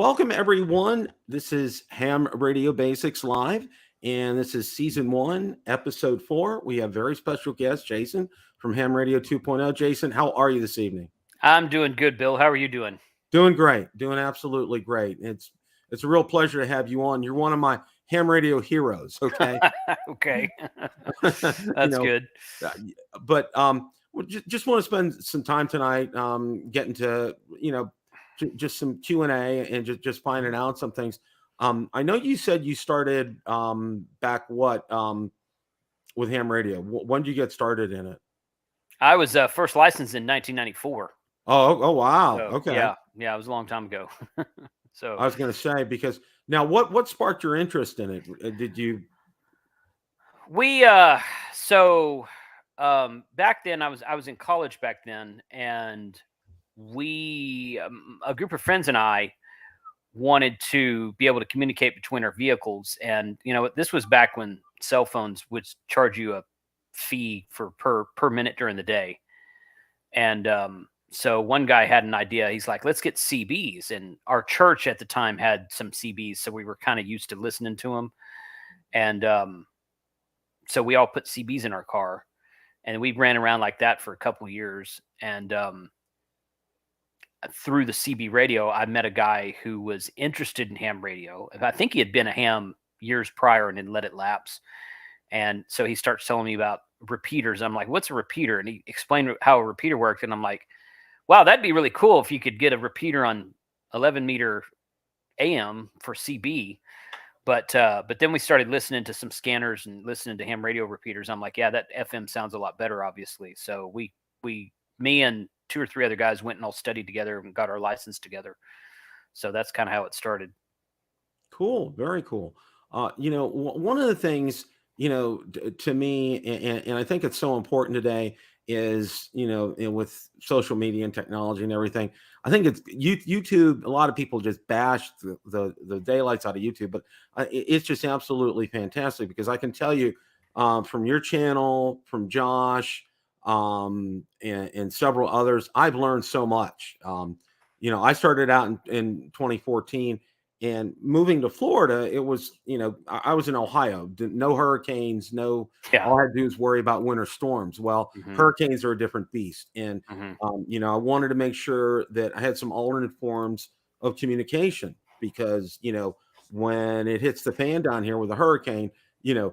Welcome, everyone. This is Ham Radio Basics Live, and this is Season 1, Episode 4. We have very special guest, Jason, from Ham Radio 2.0. Jason, how are you this evening? I'm doing good, Bill. How are you doing? Doing great. Doing absolutely great. It's a real pleasure to have you on. You're one of my Ham Radio heroes, okay? Okay. You That's know, good. but just want to spend some time tonight getting to, just some Q&A and just finding out some things. I know you said you started back with ham radio. When did you get started in it? I was first licensed in 1994. Oh wow. So, Okay. Yeah, it was a long time ago. So I was going to say, because now what sparked your interest in it? Did you? Back then I was in college back then, and we a group of friends and I wanted to be able to communicate between our vehicles, and this was back when cell phones would charge you a fee for per minute during the day. And so one guy had an idea. He's like, let's get CBs, and our church at the time had some CBs, so we were kind of used to listening to them. And so we all put CBs in our car, and we ran around like that for a couple of years. And through the CB radio, I met a guy who was interested in ham radio. I think he had been a ham years prior and then let it lapse. And so he starts telling me about repeaters. I'm like, what's a repeater? And he explained how a repeater worked. And I'm like, wow, that'd be really cool if you could get a repeater on 11 meter AM for CB. But then we started listening to some scanners and listening to ham radio repeaters. I'm like, yeah, that FM sounds a lot better, obviously. So me and two or three other guys went and all studied together and got our license together. So that's kind of how it started. Cool. Very cool. One of the things, to me, and I think it's so important today is, with social media and technology and everything, I think it's YouTube. A lot of people just bash the daylights out of YouTube, but it's just absolutely fantastic, because I can tell you from your channel, from Josh, and several others, I've learned so much. I started out in 2014, and moving to Florida, it was, I was in Ohio, no hurricanes, all I had to do was worry about winter storms. Well, hurricanes are a different beast. And, I wanted to make sure that I had some alternate forms of communication, because, when it hits the fan down here with a hurricane, the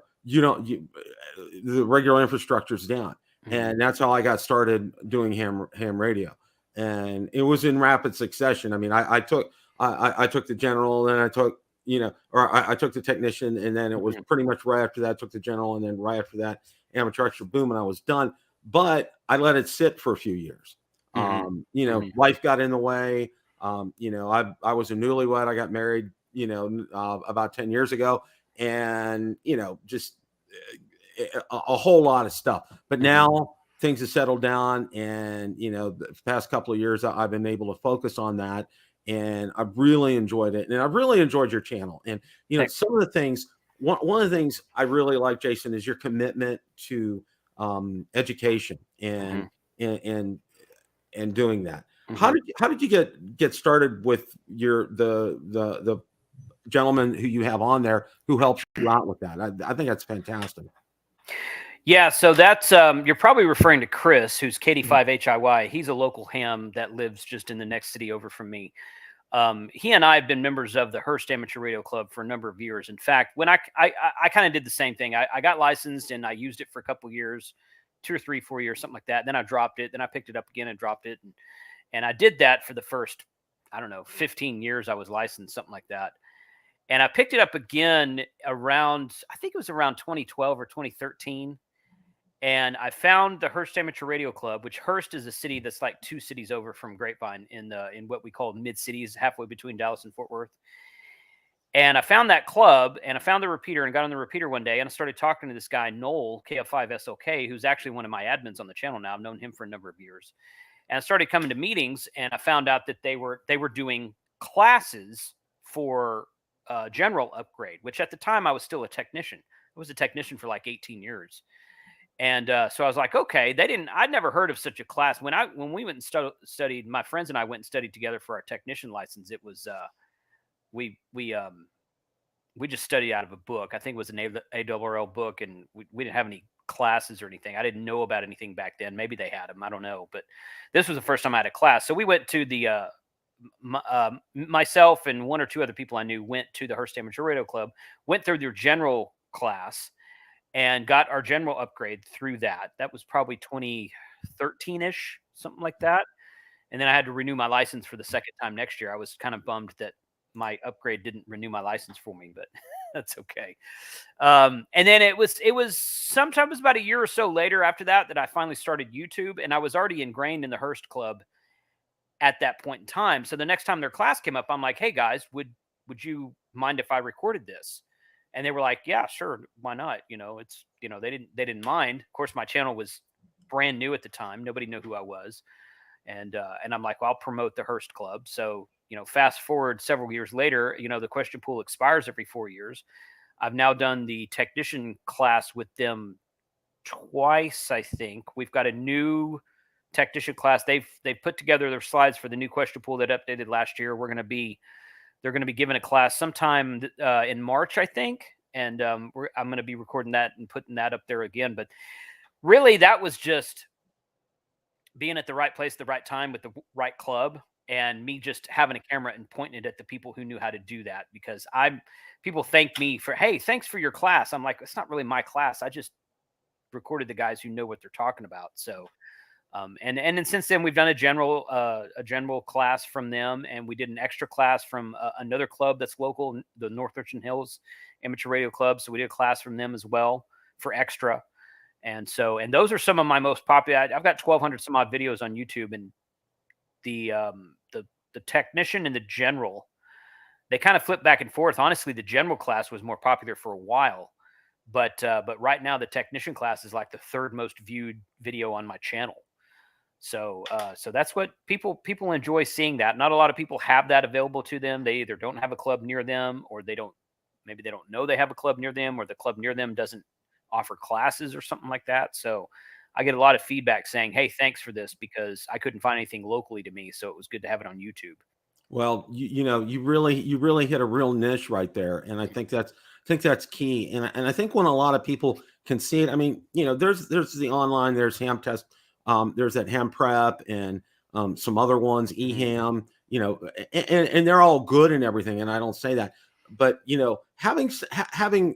regular infrastructure is down. And that's how I got started doing ham radio. And it was in rapid succession. I mean, I took the general, then I took, I took the technician, and then it was pretty much right after that, I took the general, and then right after that, amateur extra, boom, and I was done. But I let it sit for a few years. Life got in the way. I was a newlywed. I got married, about 10 years ago, and, just a whole lot of stuff. But now things have settled down, and, the past couple of years, I've been able to focus on that. And I've really enjoyed it. And I've really enjoyed your channel. And, some of the things, one of the things I really like, Jason, is your commitment to education and doing that. How did you get started with the gentleman who you have on there who helps you out with that? I think that's fantastic. Yeah, so that's you're probably referring to Chris, who's KD5HIY. He's a local ham that lives just in the next city over from me. He and I have been members of the Hearst Amateur Radio Club for a number of years. In fact, when I kind of did the same thing. I got licensed, and I used it for a couple of years, 2 or 3, 4 years, something like that. Then I dropped it. Then I picked it up again and dropped it. And I did that for the first, 15 years I was licensed, something like that. And I picked it up again around, I think it was around 2012 or 2013. And I found the Hearst Amateur Radio Club, which Hearst is a city that's like 2 cities over from Grapevine in what we call mid cities, halfway between Dallas and Fort Worth. And I found that club, and I found the repeater, and got on the repeater one day, and I started talking to this guy, Noel, KF5SOK, who's actually one of my admins on the channel now. I've known him for a number of years. And I started coming to meetings, and I found out that they were doing classes for general upgrade, which at the time I was still a technician. I was a technician for like 18 years. And so I was like, okay, I'd never heard of such a class. When we went and studied, my friends and I went and studied together for our technician license. It was we just studied out of a book. I think it was an ARRL book, and we didn't have any classes or anything. I didn't know about anything back then. Maybe they had them. I don't know. But this was the first time I had a class. So we went to the myself and one or two other people I knew went to the Hearst Amateur Radio Club, went through their general class, and got our general upgrade through that. That was probably 2013-ish, something like that. And then I had to renew my license for the second time next year. I was kind of bummed that my upgrade didn't renew my license for me, but that's okay. And then it was sometimes about a year or so later after that I finally started YouTube, and I was already ingrained in the Hearst Club at that point in time. So the next time their class came up, I'm like, hey guys, would you mind if I recorded this? And they were like, yeah, sure. Why not? It's, they didn't mind. Of course, my channel was brand new at the time. Nobody knew who I was. And I'm like, well, I'll promote the Hearst Club. So, fast forward several years later, the question pool expires every 4 years. I've now done the technician class with them twice, I think. We've got a new technician class. They've put together their slides for the new question pool that updated last year. They're going to be giving a class sometime in March, I think. And I'm going to be recording that and putting that up there again. But really, that was just being at the right place, the right time with the right club, and me just having a camera and pointing it at the people who knew how to do that. Because people thank me for, hey, thanks for your class. I'm like, it's not really my class. I just recorded the guys who know what they're talking about. So, and then since then we've done a general class from them, and we did an extra class from another club that's local, the North Richland Hills Amateur Radio Club. So we did a class from them as well for extra. And those are some of my most popular. I've got 1,200 some odd videos on YouTube, and the technician and the general, they kind of flip back and forth. Honestly, the general class was more popular for a while, but right now the technician class is like the third most viewed video on my channel. So that's what people enjoy seeing. That not a lot of people have that available to them. They either don't have a club near them, or maybe they don't know they have a club near them, or the club near them doesn't offer classes or something like that. So I get a lot of feedback saying, hey, thanks for this, because I couldn't find anything locally to me. So it was good to have it on YouTube. Well, you really hit a real niche right there, and I think that's key. And I think when a lot of people can see it, I mean, there's the online, there's Hamtest, there's that Ham Prep, and some other ones, eHam, and they're all good and everything. And I don't say that, but having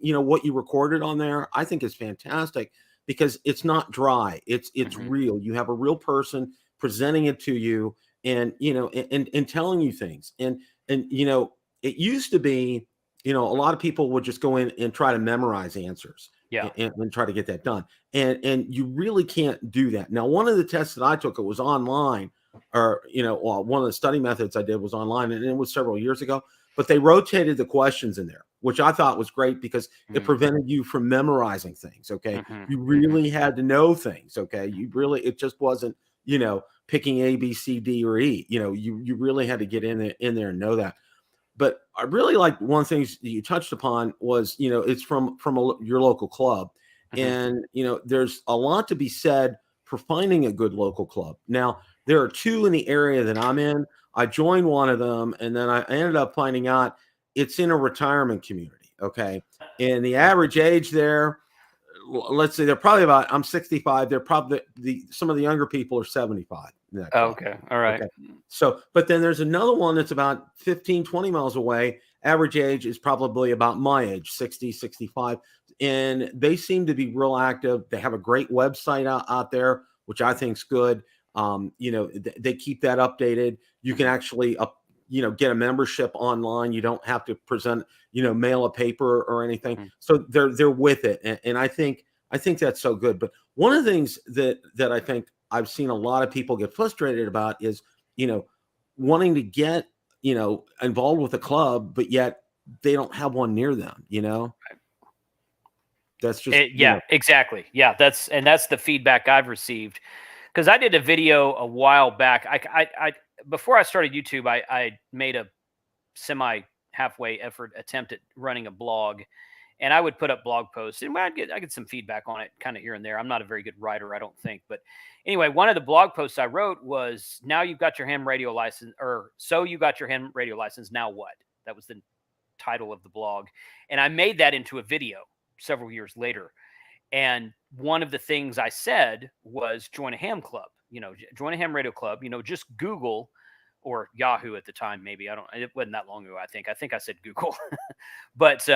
what you recorded on there, I think is fantastic, because it's not dry. It's real. You have a real person presenting it to you, and and telling you things. And it used to be, a lot of people would just go in and try to memorize answers, Yeah. and try to get that done. And you really can't do that. Now, one of the tests that I took, it was online, or one of the study methods I did was online, and it was several years ago. But they rotated the questions in there, which I thought was great, because it prevented you from memorizing things. Okay. You really had to know things. Okay. It just wasn't, picking A, B, C, D, or E. You really had to get in there and know that. But I really like one thing you touched upon was, it's from your local club. And, there's a lot to be said for finding a good local club. Now, there are two in the area that I'm in. I joined one of them, and then I ended up finding out it's in a retirement community. Okay. And the average age there, let's say they're probably I'm 65. They're probably some of the younger people are 75. Okay. All right. Okay. So, but then there's another one that's about 15, 20 miles away. Average age is probably about my age, 60, 65. And they seem to be real active. They have a great website out there, which I think is good. They keep that updated. You can actually get a membership online. You don't have to present, mail a paper or anything. So they're with it. And I think that's so good. But one of the things that I think I've seen a lot of people get frustrated about is, wanting to get, involved with a club, but yet they don't have one near them, That's just, exactly. Yeah. That's the feedback I've received. Because I did a video a while back. I before I started YouTube, I made a semi halfway effort attempt at running a blog, and I would put up blog posts, and I get some feedback on it kind of here and there. I'm not a very good writer, I don't think, but anyway, one of the blog posts I wrote was, "Now you've got your ham radio license," or "So you got your ham radio license. Now what?" That was title of the blog. And I made that into a video several years later. And one of the things I said was join a ham club, join a ham radio club, just Google or Yahoo at the time. Maybe it wasn't that long ago. I think I said Google, but,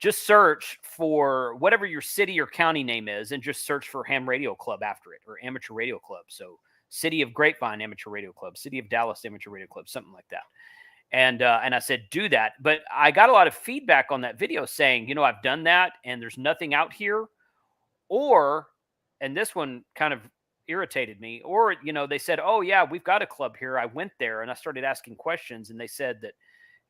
just search for whatever your city or county name is and just search for ham radio club after it, or amateur radio club. So City of Grapevine Amateur Radio Club, City of Dallas Amateur Radio Club, something like that. And I said, do that. But I got a lot of feedback on that video saying, I've done that and there's nothing out here. Or, and this one kind of irritated me, or, they said, oh yeah, we've got a club here. I went there and I started asking questions, and they said that,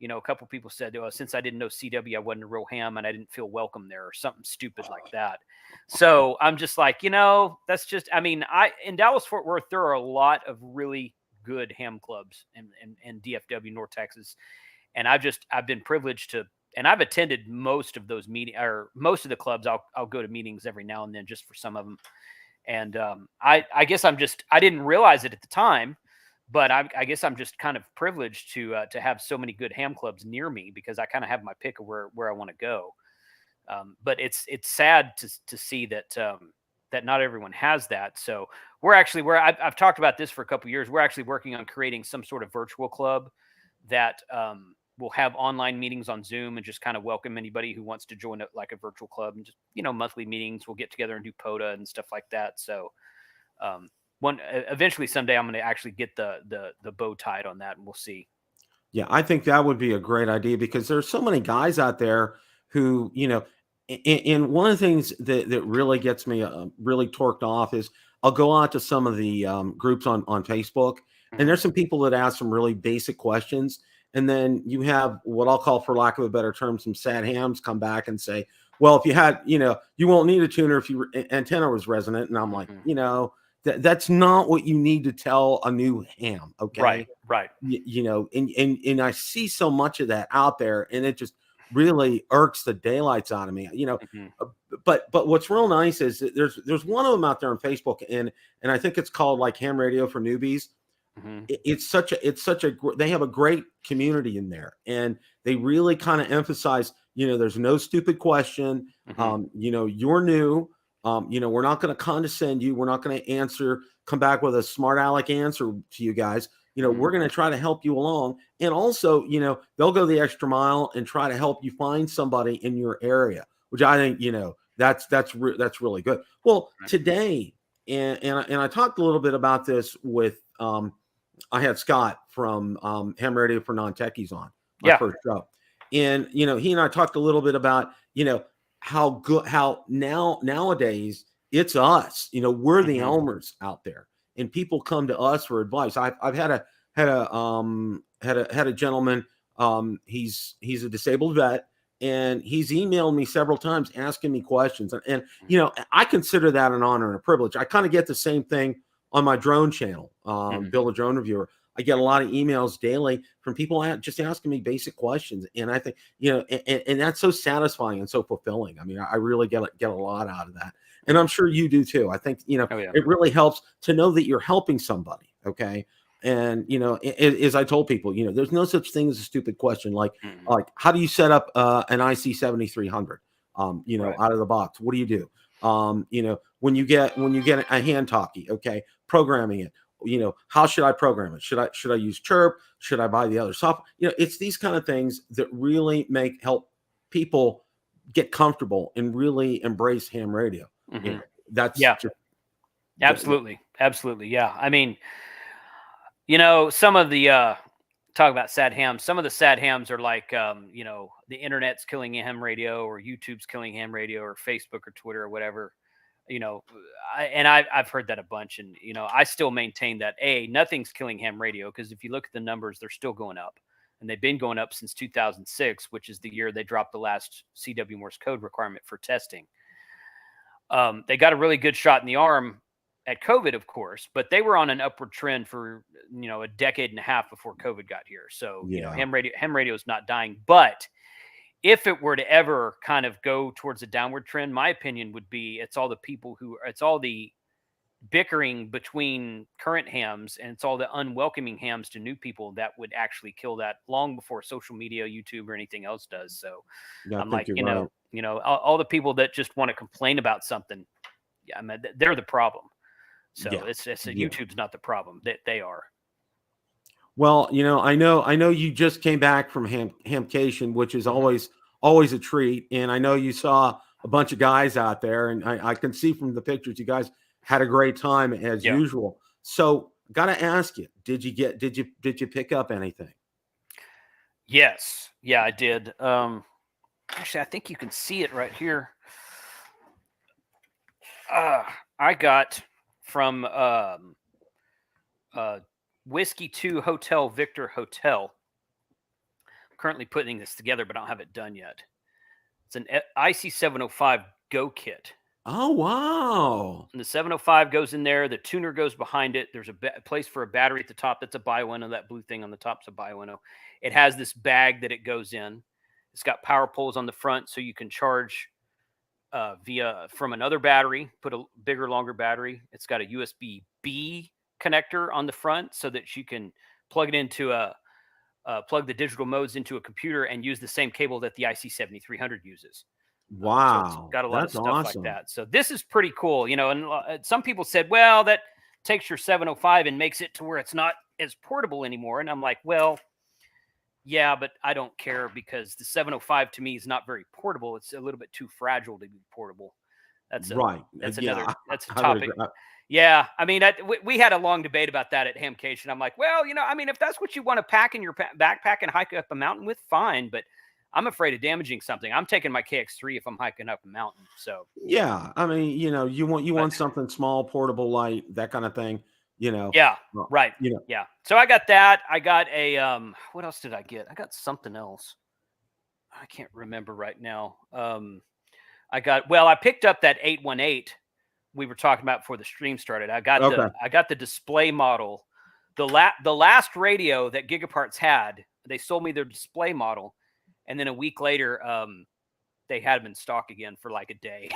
a couple people said, since I didn't know CW, I wasn't a real ham and I didn't feel welcome there, or something stupid like that. So I'm just like, that's just, in Dallas, Fort Worth, there are a lot of really good ham clubs in DFW, North Texas. And I've been privileged to, and I've attended most of those meetings, or most of the clubs. I'll go to meetings every now and then just for some of them. And I guess I didn't realize it at the time, but I guess I'm just kind of privileged to have so many good ham clubs near me, because I kind of have my pick of where I want to go. But it's sad to see that that not everyone has that. So I've talked about this for a couple of years. We're actually working on creating some sort of virtual club that will have online meetings on Zoom and just kind of welcome anybody who wants to join like a virtual club, and just, monthly meetings. We'll get together and do POTA and stuff like that. So eventually someday I'm going to actually get the bow tied on that, and we'll see. Yeah, I think that would be a great idea, because there's so many guys out there who, and one of the things that really gets me really torqued off is I'll go out to some of the groups on Facebook, and there's some people that ask some really basic questions. And then you have what I'll call, for lack of a better term, some sad hams come back and say, well, if you had, you won't need a tuner if your antenna was resonant. And I'm like, that's not what you need to tell a new ham. Okay. Right. And I see so much of that out there, and it just really irks the daylights out of me, but what's real nice is that there's one of them out there on Facebook, and I think it's called like Ham Radio for Newbies. It's such a they have a great community in there, and they really kind of emphasize, there's no stupid question. You're new. We're not going to condescend you. We're not going to come back with a smart aleck answer to you guys. We're going to try to help you along. And also, they'll go the extra mile and try to help you find somebody in your area, which I think, that's really good. Well, today, and I talked a little bit about this with, I had Scott from Ham Radio for Non-Techies on my first show. And, he and I talked a little bit about, how nowadays it's us, we're the Elmers out there, and people come to us for advice. I've had a gentleman, he's a disabled vet, and he's emailed me several times asking me questions. And I consider that an honor and a privilege. I kind of get the same thing on my drone channel, Bill the Drone Reviewer. I get a lot of emails daily from people just asking me basic questions. And I think, and that's so satisfying and so fulfilling. I mean, I really get a lot out of that. And I'm sure you do too. I think, it really helps to know that you're helping somebody. Okay. And, as I told people, there's no such thing as a stupid question. Like how do you set up an IC 7300, out of the box? What do you do? When you get a hand talkie, okay, programming it, how should I program it? Should I use Chirp? Should I buy the other software? It's these kind of things that really help people get comfortable and really embrace ham radio. That's absolutely. Yeah. I mean, some of the talk about sad hams. Some of the sad hams are like, the internet's killing ham radio, or YouTube's killing ham radio, or Facebook or Twitter or whatever. I've heard that a bunch, and I still maintain that nothing's killing ham radio, because if you look at the numbers, they're still going up, and they've been going up since 2006, which is the year they dropped the last CW Morse code requirement for testing. They got a really good shot in the arm at COVID, of course, but they were on an upward trend for a decade and a half before COVID got here. So ham radio is not dying, but if it were to ever kind of go towards a downward trend, my opinion would be it's all the bickering between current hams, and it's all the unwelcoming hams to new people that would actually kill that long before social media, YouTube, or anything else does. So Yeah, I I'm think like, you're right. all the people that just want to complain about something, yeah, I mean, they're the problem. So Yeah. it's Yeah. YouTube's not the problem. They are. Well, I know you just came back from HamCation, which is Hmm. always a treat. And I know you saw a bunch of guys out there, and I can see from the pictures you guys had a great time as Yeah. usual. So, gotta ask you, did you pick up anything? Yes. Yeah, I did. Actually, I think you can see it right here. Uh, I got from uh, Whiskey 2 Hotel Victor Hotel. I'm currently putting this together, but I don't have it done yet. It's an IC 705 Go kit. Oh wow. And the 705 goes in there. The tuner goes behind it. There's a place for a battery at the top. That's a bi-window. That blue thing on the top is a bi-window. It has this bag that it goes in. It's got power poles on the front, so you can charge via from another battery. Put a bigger, longer battery. It's got a USB B connector on the front, so that you can plug it into plug the digital modes into a computer and use the same cable that the IC 7300 uses. So it's Wow. got a lot of That's stuff like awesome. that. So this is pretty cool, and some people said, well, that takes your 705 and makes it to where it's not as portable anymore. And I'm like, well, yeah, but I don't care, because the 705 to me is not very portable. It's a little bit too fragile to be portable. That's a Right. another Yeah, that's a I would topic. agree. Yeah, I mean, we had a long debate about that at HamCation. I'm like, well, I mean, if that's what you want to pack in your backpack and hike up a mountain with, fine. But I'm afraid of damaging something. I'm taking my KX3 if I'm hiking up a mountain. So, Yeah, I mean, you but want something small, portable, light, that kind of thing, you know. yeah, Well, right. you know, Yeah. So I got that. I got a what else did I get? I got something else. I can't remember right now. I picked up that 818 we were talking about before the stream started. okay. I got the display model. The last radio that Gigaparts had, they sold me their display model, and then a week later, they had them in stock again for like a day.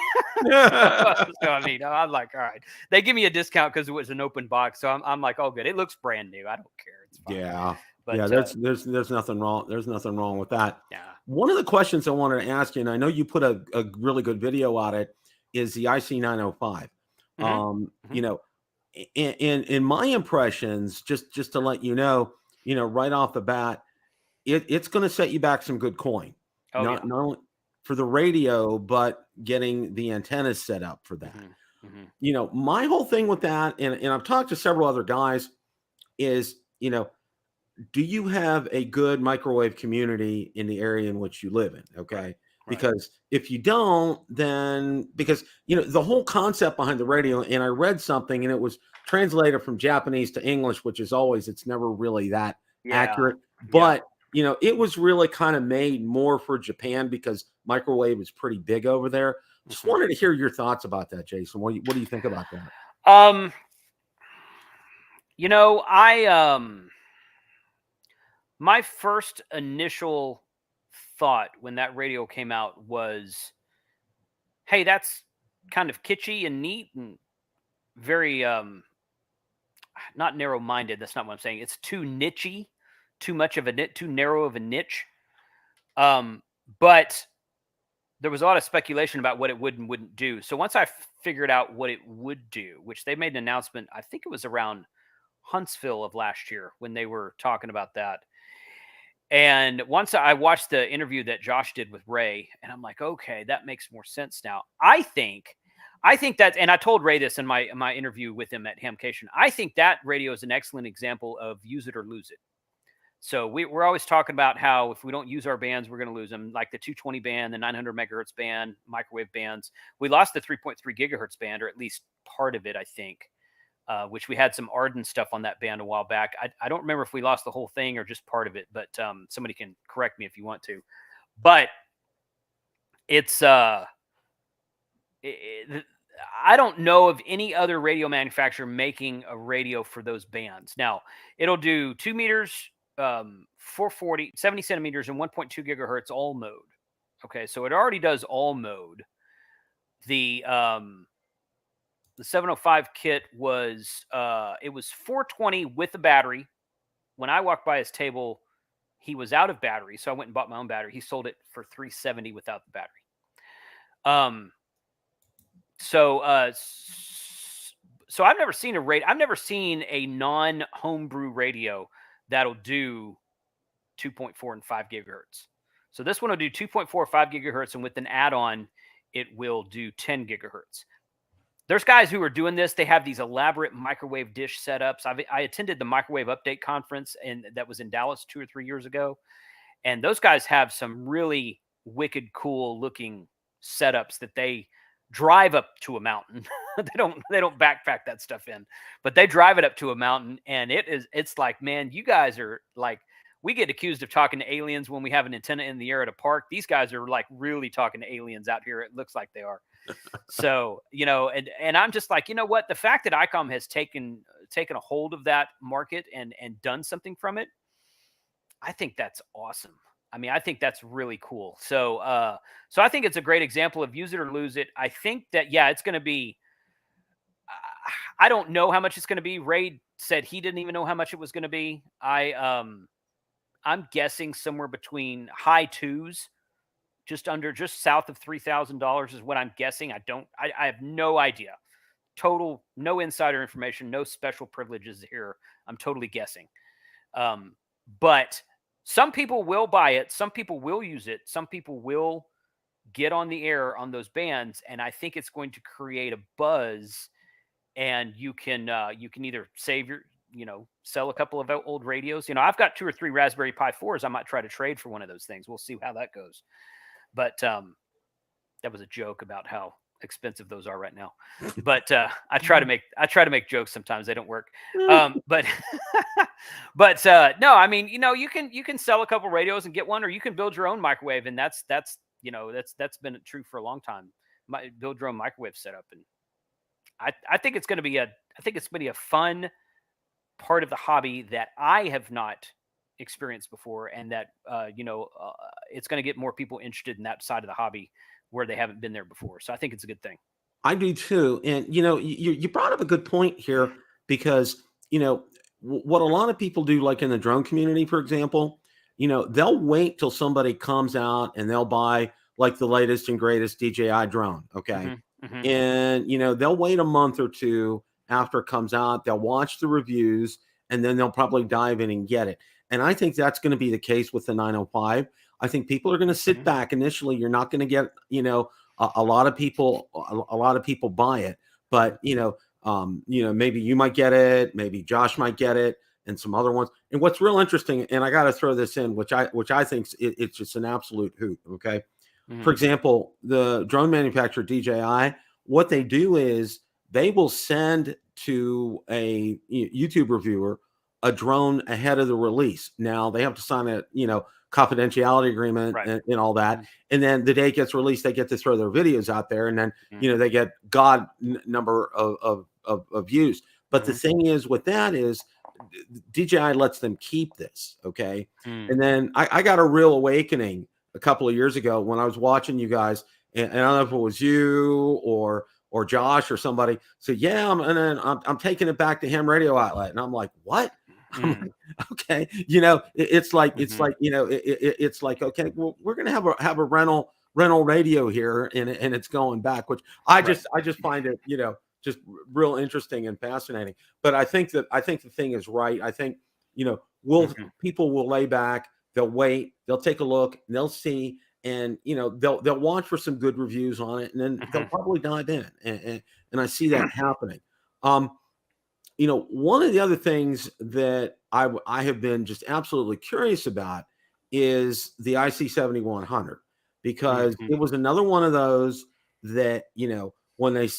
So I mean, I'm like, all right. They give me a discount because it was an open box, so I'm like, oh, good. It looks brand new. I don't care. It's fine. Yeah. Yeah, But there's nothing wrong. There's nothing wrong with that. yeah. One of the questions I wanted to ask you, and I know you put a really good video on it, is the IC 905. Hmm. You Hmm. know, in my impressions, just to let right off the bat, it's going to set you back some good coin. Oh yeah. Not only for the radio, but getting the antennas set up for that. Hmm. Hmm. My whole thing with that, and I've talked to several other guys, is do you have a good microwave community in the area in which you live in? Right. Okay. Right. Because if you don't, then because the whole concept behind the radio, and I read something and it was translated from Japanese to English, which is always, it's never really that Yeah. accurate. Yeah. But it was really kind of made more for Japan because microwave is pretty big over there. Just Hmm. wanted to hear your thoughts about that, Jason. What do you think about that? Um, I my first initial thought when that radio came out was, hey, that's kind of kitschy and neat and very not narrow minded. That's not what I'm saying. It's too nichey, too much of a nit, too narrow of a niche. But there was a lot of speculation about what it would and wouldn't do. So once I figured out what it would do, which they made an announcement, I think it was around Huntsville of last year when they were talking about that. And once I watched the interview that Josh did with Ray, and I'm like, okay, that makes more sense now. I think that, and I told Ray this in my interview with him at HamCation. I think that radio is an excellent example of use it or lose it. So we're always talking about how if we don't use our bands, we're going to lose them, like the 220 band, the 900 megahertz band, microwave bands. We lost the 3.3 gigahertz band, or at least part of it, I think, which we had some Arden stuff on that band a while back. I don't remember if we lost the whole thing or just part of it, but somebody can correct me if you want to. But it's I don't know of any other radio manufacturer making a radio for those bands. Now, it'll do 2 meters, 440, 70 centimeters, and 1.2 gigahertz all mode. Okay, so it already does all mode. The The 705 kit was it was 420 with a battery. When I walked by his table, he was out of battery, so I went and bought my own battery. He sold it for 370 without the battery. So I've never seen I've never seen a non-homebrew radio that'll do 2.4 and 5 gigahertz. So this one will do 2.4 or 5 gigahertz, and with an add-on, it will do 10 gigahertz. There's guys who are doing this. They have these elaborate microwave dish setups. I attended the Microwave Update Conference, and that was in Dallas 2 or 3 years ago. And those guys have some really wicked, cool looking setups that they drive up to a mountain. they don't backpack that stuff in, but they drive it up to a mountain, and it's like, man, you guys are like, we get accused of talking to aliens when we have an antenna in the air at a park. These guys are like really talking to aliens out here. It looks like they are. So, and I'm just like, you know what? The fact that ICOM has taken a hold of that market and done something from it, I think that's awesome. I mean, I think that's really cool. So, so I think it's a great example of use it or lose it. I think that, yeah, it's going to be, I don't know how much it's going to be. Ray said he didn't even know how much it was going to be. I'm guessing somewhere between high twos, just south of $3,000 is what I'm guessing. I have no idea. Total, no insider information, no special privileges here. I'm totally guessing. But some people will buy it. Some people will use it. Some people will get on the air on those bands. And I think it's going to create a buzz, and you can either sell a couple of old radios. I've got 2 or 3 Raspberry Pi 4s. I might try to trade for one of those things. We'll see how that goes. But that was a joke about how expensive those are right now. But I try to make jokes sometimes. They don't work. But no, I mean, you can sell a couple radios and get one, or you can build your own microwave, and that's been true for a long time. Build your own microwave setup, and I think it's going to be a fun part of the hobby that I have not experienced before, and that it's going to get more people interested in that side of the hobby where they haven't been there before. So I think it's a good thing. I do too. And you brought up a good point here, because what a lot of people do, like in the drone community, for example, they'll wait till somebody comes out and they'll buy like the latest and greatest DJI drone. Okay. Mm-hmm. And they'll wait a month or two after it comes out. They'll watch the reviews, and then they'll probably dive in and get it. And I think that's going to be the case with the 905. I think people are going to sit back initially. You're not going to get, a lot of people buy it, but maybe you might get it, maybe Josh might get it, and some other ones. And what's real interesting, and I got to throw this in, which I think it's just an absolute hoot. Okay. Mm-hmm. For example, the drone manufacturer DJI, what they do is they will send to a YouTube reviewer a drone ahead of the release. Now they have to sign a, confidentiality agreement, right, and all that. And then the day it gets released, they get to throw their videos out there, and then, they get God number of views. But the thing is with that is DJI lets them keep this. Okay. And then I got a real awakening a couple of years ago when I was watching you guys, and I don't know if it was you or Josh or somebody. So yeah, I'm taking it back to Ham Radio Outlet, and I'm like, what? I'm like, okay, it's like it's like, okay, well, we're gonna have a rental radio here, and it's going back, which I just find it just real interesting and fascinating. But I think the thing is right. I think people will lay back, they'll wait, they'll take a look, and they'll see, and they'll watch for some good reviews on it, and then they'll probably dive in, and I see that happening. One of the other things that I have been just absolutely curious about is the IC7100, because it was another one of those that, when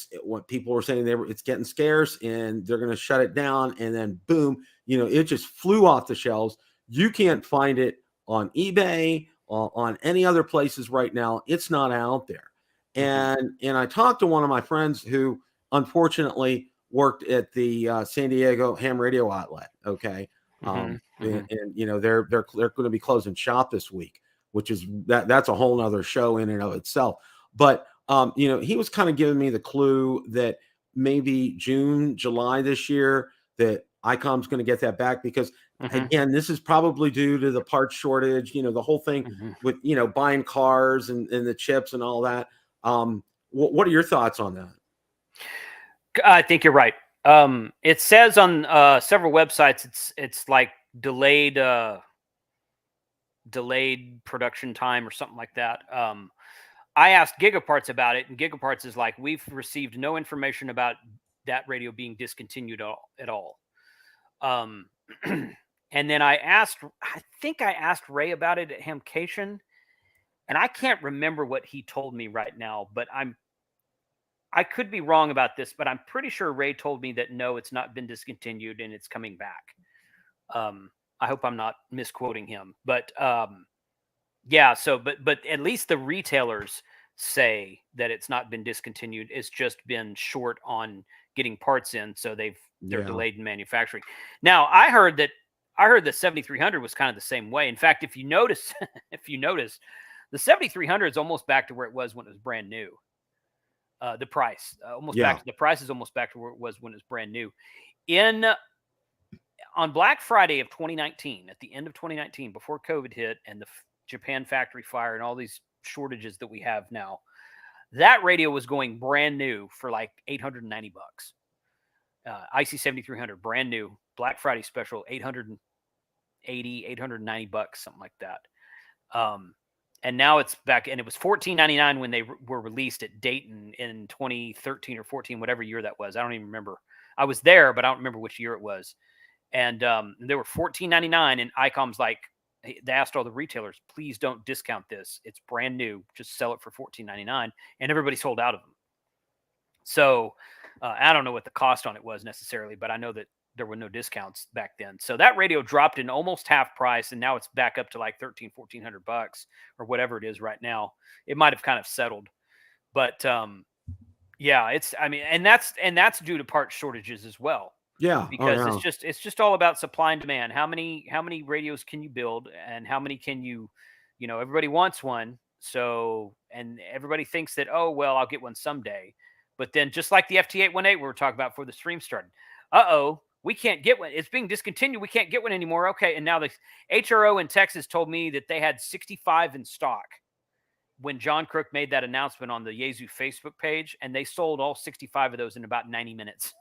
people were saying it's getting scarce and they're going to shut it down, and then boom, it just flew off the shelves. You can't find it on eBay, on any other places right now. It's not out there. And I talked to one of my friends who unfortunately worked at the San Diego Ham Radio Outlet. Okay. And they're going to be closing shop this week, which is that's a whole nother show in and of itself. But he was kind of giving me the clue that maybe June, July this year that ICOM's going to get that back, because again, this is probably due to the parts shortage, the whole thing with, buying cars and the chips and all that. What are your thoughts on that? I think you're right. It says on several websites it's like delayed production time or something like that. I asked Gigaparts about it, and Gigaparts is like, we've received no information about that radio being discontinued at all. And then I think I asked Ray about it at HamCation, and I can't remember what he told me right now, but I could be wrong about this, but I'm pretty sure Ray told me that no, it's not been discontinued and it's coming back. I hope I'm not misquoting him, but yeah. So, but at least the retailers say that it's not been discontinued. It's just been short on getting parts in, so they're delayed in manufacturing. Now, I heard that 7300 was kind of the same way. In fact, if you notice, the 7300 is almost back to where it was when it was brand new. The price the price is almost back to where it was when it was brand new. On Black Friday of 2019, at the end of 2019, before COVID hit and the Japan factory fire and all these shortages that we have now, that radio was going brand new for like $890. IC 7300 brand new, Black Friday special, $890, something like that. And now it's back, and it was $14.99 when they were released at Dayton in 2013 or 14, whatever year that was. I don't even remember. I was there, but I don't remember which year it was. And they were $14.99, and ICOM's like, they asked all the retailers, please don't discount this. It's brand new. Just sell it for $14.99. And everybody sold out of them. So I don't know what the cost on it was necessarily, but I know that there were no discounts back then. So that radio dropped in almost half price, and now it's back up to like $1,400 or whatever it is right now. It might have kind of settled, but yeah, and that's due to part shortages as well. Yeah, because it's just all about supply and demand. How many radios can you build, and how many can you everybody wants one. So, and everybody thinks that, oh, well, I'll get one someday. But then just like the FT818 we were talking about before the stream started, we can't get one. It's being discontinued. We can't get one anymore. Okay. And now the HRO in Texas told me that they had 65 in stock when John Crook made that announcement on the Yaesu Facebook page, and they sold all 65 of those in about 90 minutes.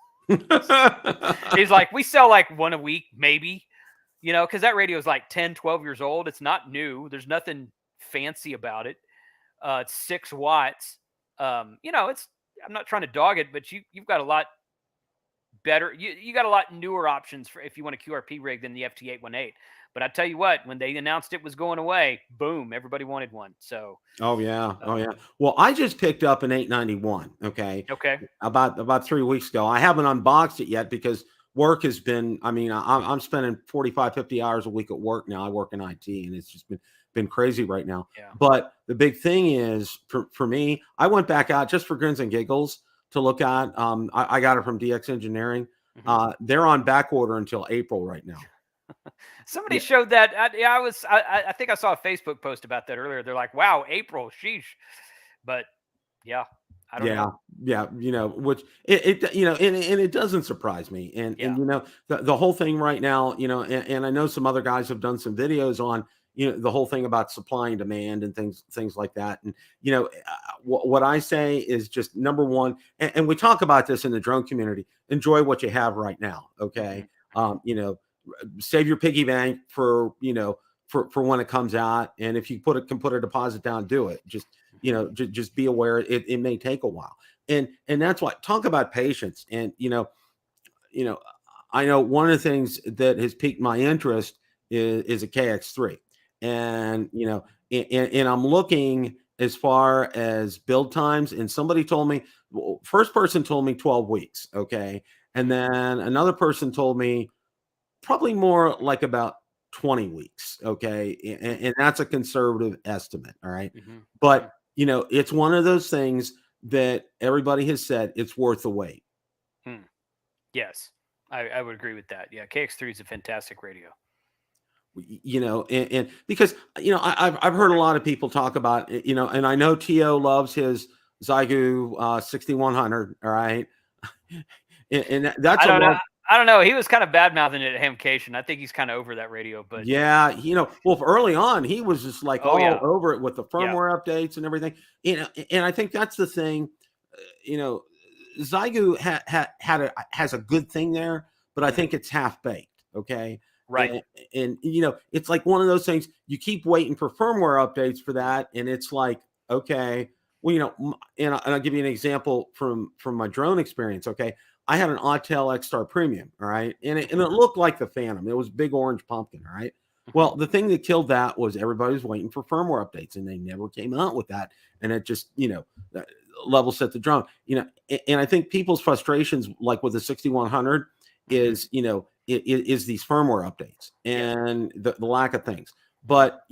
He's like, we sell like one a week, maybe, because that radio is like 10, 12 years old. It's not new. There's nothing fancy about it. It's 6 watts. I'm not trying to dog it, but you've got a lot better. You got a lot newer options for if you want a QRP rig than the FT818. But I tell you what, when they announced it was going away, boom, everybody wanted one. So, oh yeah. Well, I just picked up an 891. Okay. About 3 weeks ago. I haven't unboxed it yet because work has been. I mean, I'm spending 45, 50 hours a week at work now. I work in IT, and it's just been crazy right now. Yeah. But the big thing is for me, I went back out just for grins and giggles to look at. I got it from DX Engineering. They're on back order until April right now. Somebody showed that. I think I saw a Facebook post about that earlier. They're like, wow, April, sheesh. But yeah, I don't know. Yeah. Which and it doesn't surprise me. And the whole thing right now, and I know some other guys have done some videos on, the whole thing about supply and demand and things like that. And, what I say is just number one, and we talk about this in the drone community, enjoy what you have right now. Okay. Save your piggy bank for when it comes out. And if you can put a deposit down, do it. Just, just be aware it may take a while. And that's why talk about patience. And, I know one of the things that has piqued my interest is a KX3. And, and I'm looking as far as build times, and somebody told me, first person told me 12 weeks. Okay. And then another person told me probably more like about 20 weeks. Okay. And that's a conservative estimate. All right. But, it's one of those things that everybody has said it's worth the wait. Yes, I would agree with that. Yeah. KX3 is a fantastic radio. And because, I've heard a lot of people talk about, and I know T.O. loves his Xiegu 6100. All right. And that's I a don't know. large. I don't know. He was kind of bad mouthing it at HamCation. I think he's kind of over that radio, but Yeah, well, early on, he was just like oh all yeah, over it with the yeah, firmware updates and everything. And I think that's the thing. You know, Zygu has a good thing there, but I think it's half baked. Okay, right. and it's like one of those things. You keep waiting for firmware updates for that, and it's like, okay, well, and I'll give you an example from my drone experience. Okay, I had an Autel X-Star Premium, all right, and it looked like the Phantom. It was big orange pumpkin, all right. Well, the thing that killed that was everybody was waiting for firmware updates, and they never came out with that, and it just level set the drone. And I think people's frustrations, like with the 6100, is is these firmware updates Yeah. and the lack of things. But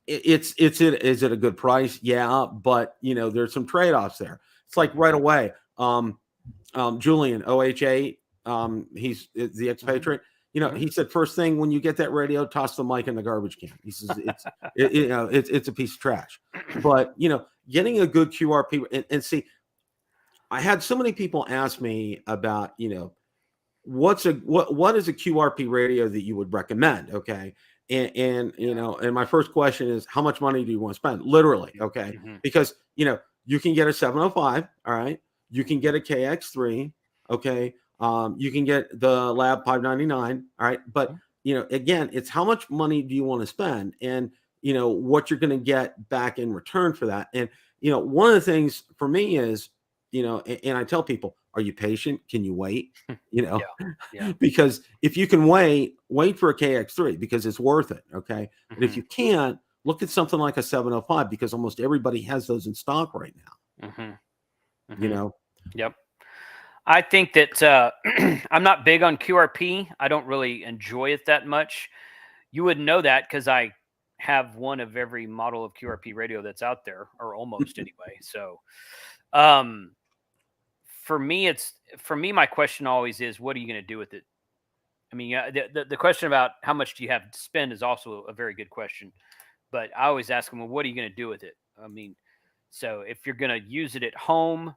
is it a good price? Yeah, but there's some trade-offs there. It's like right away. Julian OH8, he's the expatriate. He said first thing when you get that radio, toss the mic in the garbage can. He says it's a piece of trash. But getting a good QRP and see, I had so many people ask me about what is a QRP radio that you would recommend? Okay. And my first question is, how much money do you want to spend? Literally. Okay. Because, you can get a 705. All right. You can get a KX3. Okay. You can get the Lab 599. All right. But, again, it's how much money do you want to spend and, what you're going to get back in return for that. And, one of the things for me is, and I tell people, are you patient? Can you wait? Yeah. Yeah. Because if you can wait for a KX3 because it's worth it. Okay. But if you can't, look at something like a 705 because almost everybody has those in stock right now. Yep. I think that I'm not big on QRP. I don't really enjoy it that much. You wouldn't know that because I have one of every model of QRP radio that's out there, or almost anyway. So, for me, my question always is, what are you going to do with it? I mean, the question about how much do you have to spend is also a very good question. But I always ask them, well, what are you going to do with it? I mean, so if you're going to use it at home,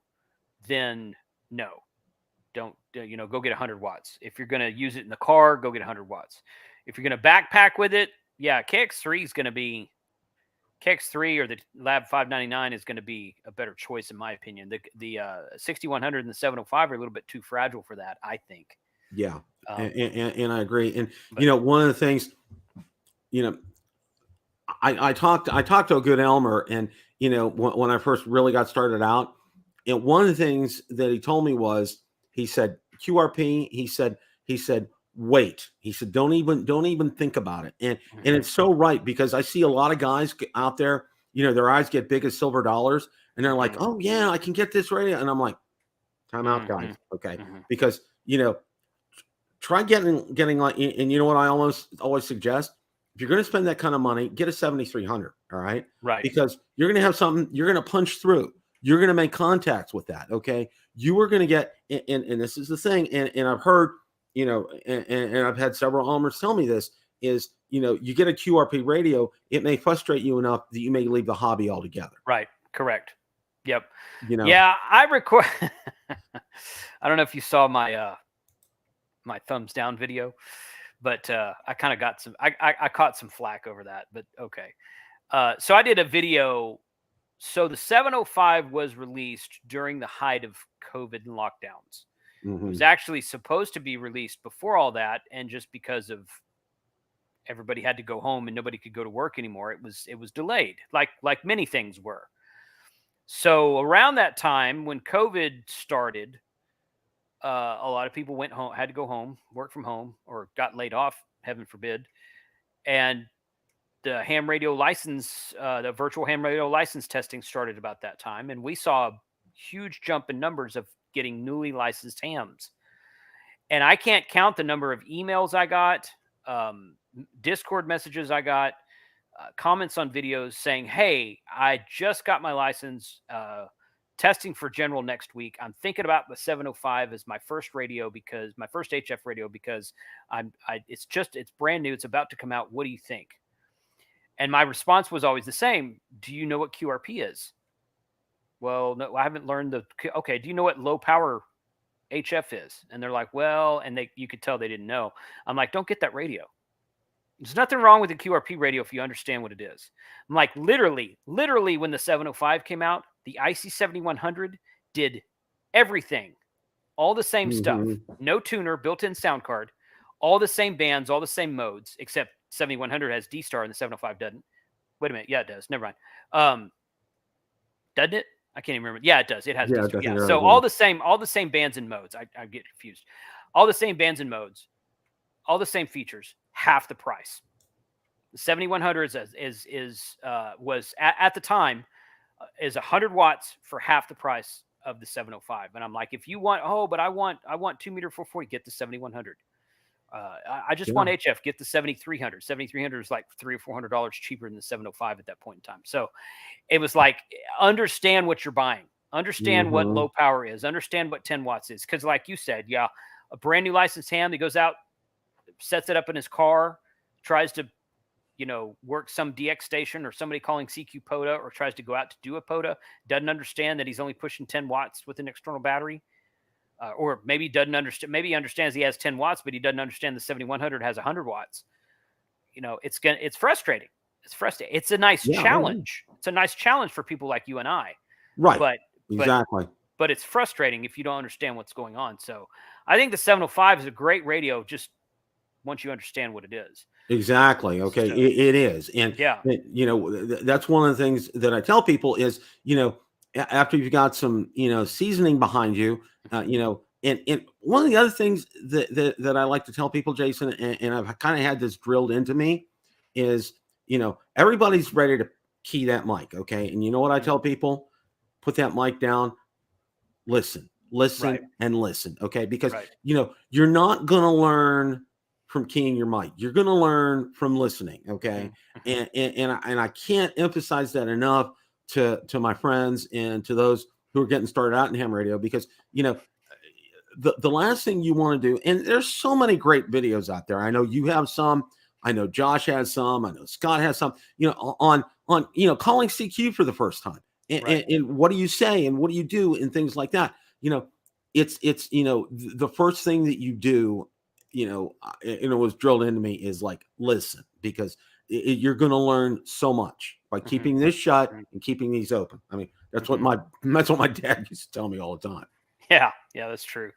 then no, don't, go get 100 watts. If you're going to use it in the car, go get 100 watts. If you're going to backpack with it, yeah, KX3 is going to be KX3 or the Lab 599 is going to be a better choice in my opinion. The 6100 and the 705 are a little bit too fragile for that, I think. Yeah. And I agree. And but, one of the things, I talked to a good Elmer, and when I first really got started out, and one of the things that he told me was, he said QRP. He said wait. He said don't even think about it. And it's so right, because I see a lot of guys out there. Their eyes get big as silver dollars, and they're like, oh yeah, I can get this radio, and I'm like, time out, guys. Okay, because try getting like, and what I always suggest, if you're going to spend that kind of money, get a 7300. All right. right. Because you're going to have something, you're going to punch through, you're going to make contacts with that. Okay. You are going to get, and this is the thing. And I've heard, and I've had several Elmers tell me this is, you get a QRP radio, it may frustrate you enough that you may leave the hobby altogether. Right. Correct. Yep. Yeah. I record, I don't know if you saw my, my thumbs down video, but I kind of got I caught some flack over that, but okay. So I did a video. So the 705 was released during the height of COVID and lockdowns. It was actually supposed to be released before all that, and just because of everybody had to go home and nobody could go to work anymore, it was delayed, like many things were. So around that time when COVID started, a lot of people went home, had to go home, work from home, or got laid off, heaven forbid. And the ham radio license, the virtual ham radio license testing started about that time. And we saw a huge jump in numbers of getting newly licensed hams. And I can't count the number of emails I got, Discord messages I got, comments on videos saying, hey, I just got my license, testing for general next week. I'm thinking about the 705 as my first radio, because my first HF radio, because it's brand new. It's about to come out. What do you think? And my response was always the same. Do you know what QRP is? Well, no, I haven't learned okay. Do you know what low power HF is? And they're like, well, and you could tell they didn't know. I'm like, don't get that radio. There's nothing wrong with the QRP radio if you understand what it is. I'm like, literally, when the 705 came out, the IC 7100 did everything, all the same stuff. No tuner, built-in sound card, all the same bands, all the same modes, except 7100 has D-Star and the 705 doesn't. Wait a minute. Yeah, it does. Never mind. Doesn't it? I can't even remember. Yeah, it does. It has D-Star. Yeah. So all the same bands and modes. I get confused. All the same bands and modes, all the same features, half the price. The 7100 was at the time is 100 watts for half the price of the 705. And I'm like, if you want, but I want 2 meter 440, get the 7100. I just want HF, get the 7300. 7300 is like $300 or $400 cheaper than the 705 at that point in time. So it was like, understand what you're buying, understand what low power is, understand what 10 watts is. Because like you said, a brand new licensed ham that goes out, sets it up in his car, tries to, work some DX station or somebody calling CQ POTA, or tries to go out to do a POTA, doesn't understand that he's only pushing 10 watts with an external battery. Or maybe doesn't understand. Maybe he understands he has 10 watts, but he doesn't understand the 7100 has 100 watts. It's frustrating. It's frustrating. It's a nice challenge. It's a nice challenge for people like you and I. Right. But exactly. But it's frustrating if you don't understand what's going on. So I think the 705 is a great radio, just once you understand what it is. Exactly. Okay. So, it is. And, that's one of the things that I tell people is, after you've got some, seasoning behind you, and one of the other things that I like to tell people, Jason, and I've kind of had this drilled into me is, everybody's ready to key that mic. Okay. And you know what I tell people? Put that mic down, listen, and listen. Okay. Because, you're not going to learn from keying your mic. You're going to learn from listening. Okay. And I can't emphasize that enough to my friends and to those who are getting started out in ham radio, because, the last thing you want to do, and there's so many great videos out there. I know you have some, I know Josh has some, I know Scott has some, on calling CQ for the first time, and what do you say and what do you do and things like that. It's the first thing that you do, and it was drilled into me is like, listen, because you're going to learn so much by keeping this shut and keeping these open. I mean, that's what my dad used to tell me all the time. Yeah, that's true.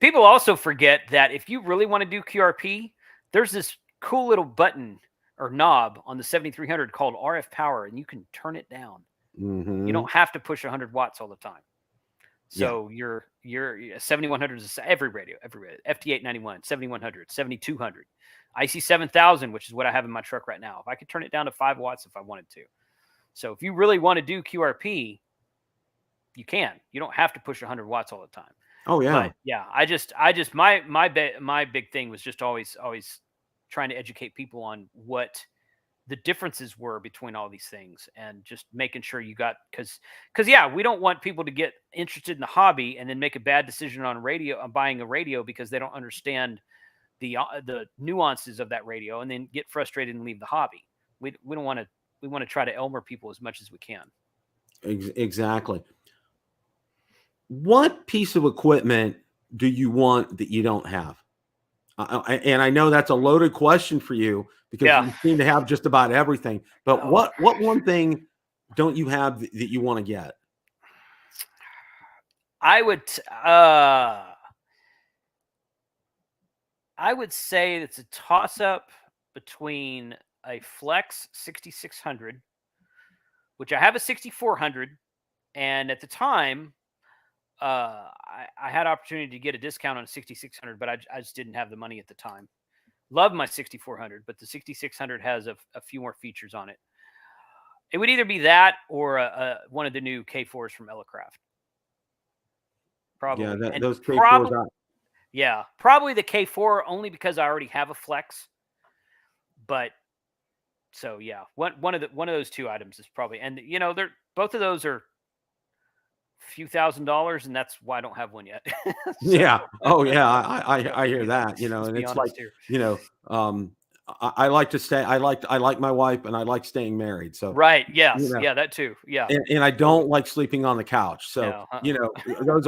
People also forget that if you really want to do QRP, there's this cool little button or knob on the 7300 called RF power, and you can turn it down. You don't have to push 100 watts all the time. So your 7100 is every radio, FT891, 7100, 7200, IC 7000, which is what I have in my truck right now. If I could turn it down to 5 watts if I wanted to. So if you really want to do QRP, you can. You don't have to push 100 watts all the time. Oh yeah. But yeah, I just my big thing was just always trying to educate people on what the differences were between all these things, and just making sure you got, because we don't want people to get interested in the hobby and then make a bad decision on buying a radio because they don't understand the nuances of that radio, and then get frustrated and leave the hobby. We don't want to. We want to try to Elmer people as much as we can. Exactly. What piece of equipment do you want that you don't have? And I know that's a loaded question for you, because you seem to have just about everything. But what one thing don't you have that you want to get? I would say it's a toss-up between a Flex 6600, which I have a 6400, and at the time, I had opportunity to get a discount on a 6600, but I just didn't have the money at the time. Love my 6400, but the 6600 has a few more features on it. It would either be that or one of the new K4s from Elecraft. Probably. Yeah, those K4s. Probably the K4, only because I already have a Flex. But so yeah, one of those two items is probably, and they're both of those are few $1,000s, and that's why I don't have one yet. So, I hear that, and it's like, I like to stay. I like my wife, and I like staying married. So, Right. you Yes. know, Yeah. That too. Yeah. and I Totally. don't like sleeping on the couch. So, No. those